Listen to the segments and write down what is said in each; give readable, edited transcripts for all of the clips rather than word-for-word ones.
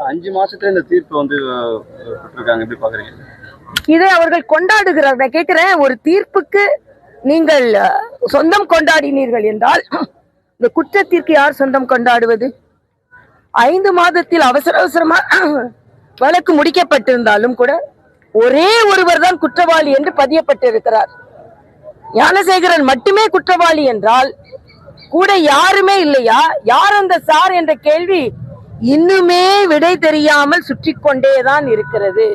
5 மாசத்துல இந்த தீர்ப்பு வந்து பெற்றிருக்காங்க, எப்படி பாக்குறீங்க? இதை அவர்கள் கொண்டாடுகிறார்கள். நான் கேட்கிறேன், ஒரு தீர்ப்புக்கு நீங்கள் சொந்தம் கொண்டாடினீர்கள் என்றால் இந்த குற்றத்திற்கு யார் சொந்தம் கொண்டாடுவது? 5 மாதத்தில் அவசர அவசரமா வழக்கு முடிக்கப்பட்டிருந்தாலும் கூட ஒரே ஒருவர் தான் குற்றவாளி என்று பதியப்பட்டிருக்கிறார். ஞானசேகரன் மட்டுமே குற்றவாளி என்றால் கூட யாருமே இல்லையா? யார் அந்த சார் என்ற கேள்வி இன்னுமே விடை தெரியாமல் சுற்றி கொண்டேதான் இருக்கிறது.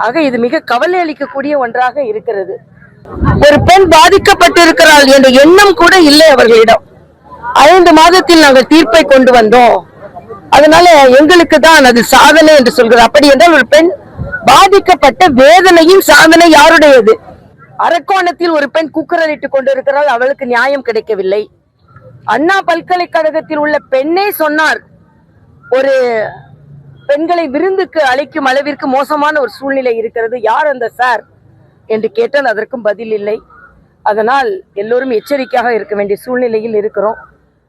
ஆக இது மிக கவலை அளிக்கக்கூடிய ஒன்றாக இருக்கிறது. ஒரு பெண் பாதிக்கப்பட்டிருக்கிறாள் என்ற எண்ணம் கூட இல்லை அவர்களிடம். 5 மாதத்தில் நாங்கள் தீர்ப்பை கொண்டு வந்தோம், அதனால எங்களுக்கு தான் அது சாதனை என்று சொல்கிறார். அப்படி என்றால் ஒரு பெண் பாதிக்கப்பட்ட வேதனையின் சாதனை யாருடையது? அரக்கோணத்தில் ஒரு பெண் கூக்குரலிட்டுக் கொண்டிருக்கிறாள், அவளுக்கு நியாயம் கிடைக்கவில்லை. அண்ணா பல்கலைக்கழகத்தில் உள்ள பெண்ணே சொன்னார், ஒரு பெண்களை விருந்துக்கு அழைக்கும் அளவிற்கு மோசமான ஒரு சூழ்நிலை இருக்கிறது, யார் அந்த சார் என்று கேட்டால் அதற்கும் பதில் இல்லை. அதனால் எல்லோரும் எச்சரிக்கையாக இருக்க வேண்டிய சூழ்நிலையில் இருக்கிறோம்.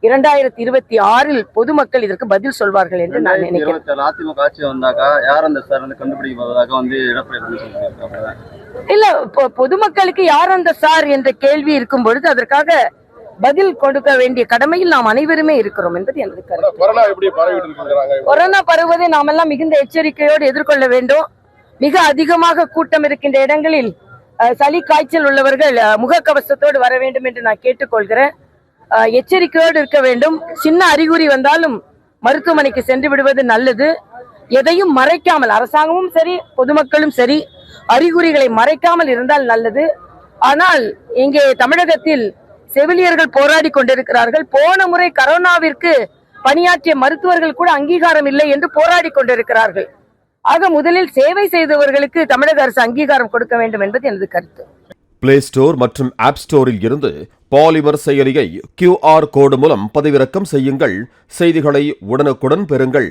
2026 பொதுமக்கள் இதற்கு பதில் சொல்வார்கள் என்று நான் நினைக்கிறேன். அதிமுக ஆட்சி வந்தாக்கா யார் அந்த சார் கண்டுபிடிப்பதாக வந்து இல்ல, பொதுமக்களுக்கு யார் அந்த சார் என்ற கேள்வி இருக்கும் பொழுது அதற்காக பதில் கொடுக்க வேண்டிய கடமையில் நாம் அனைவருமே இருக்கிறோம் என்பது எனது கருத்து. கொரோனா பரவுவதை நாம் எல்லாம் மிகுந்த எச்சரிக்கையோடு எதிர்கொள்ள வேண்டும். மிக அதிகமாக கூட்டம் இருக்கின்ற இடங்களில் சளி காய்ச்சல் உள்ளவர்கள் முகக்கவசத்தோடு வர வேண்டும் என்று நான் கேட்டுக்கொள்கிறேன். எச்சரிக்கையோடு இருக்க வேண்டும். சின்ன அறிகுறி வந்தாலும் மருத்துவமனைக்கு சென்று விடுவது நல்லது. எதையும் மறைக்காமல், அரசாங்கமும் சரி பொதுமக்களும் சரி, அறிகுறிகளை மறைக்காமல் இருந்தால் நல்லது. ஆனால் இங்கே தமிழகத்தில் செவிலியர்கள் போராடி கொண்டிருக்கிறார்கள். போன முறை கரோனாவிற்கு பணியாற்றிய மருத்துவர்கள் கூட அங்கீகாரம் இல்லை என்று போராடி கொண்டிருக்கிறார்கள். ஆக முதலில் சேவை செய்தவர்களுக்கு தமிழக அரசு அங்கீகாரம் கொடுக்க வேண்டும் என்பது எனது கருத்து. பிளே ஸ்டோர் மற்றும் ஆப் ஸ்டோரில் இருந்து பாலிமர் செயலியை QR கோடு மூலம் பதிவிறக்கம் செய்யுங்கள். செய்திகளை உடனுக்குடன் பெறுங்கள்.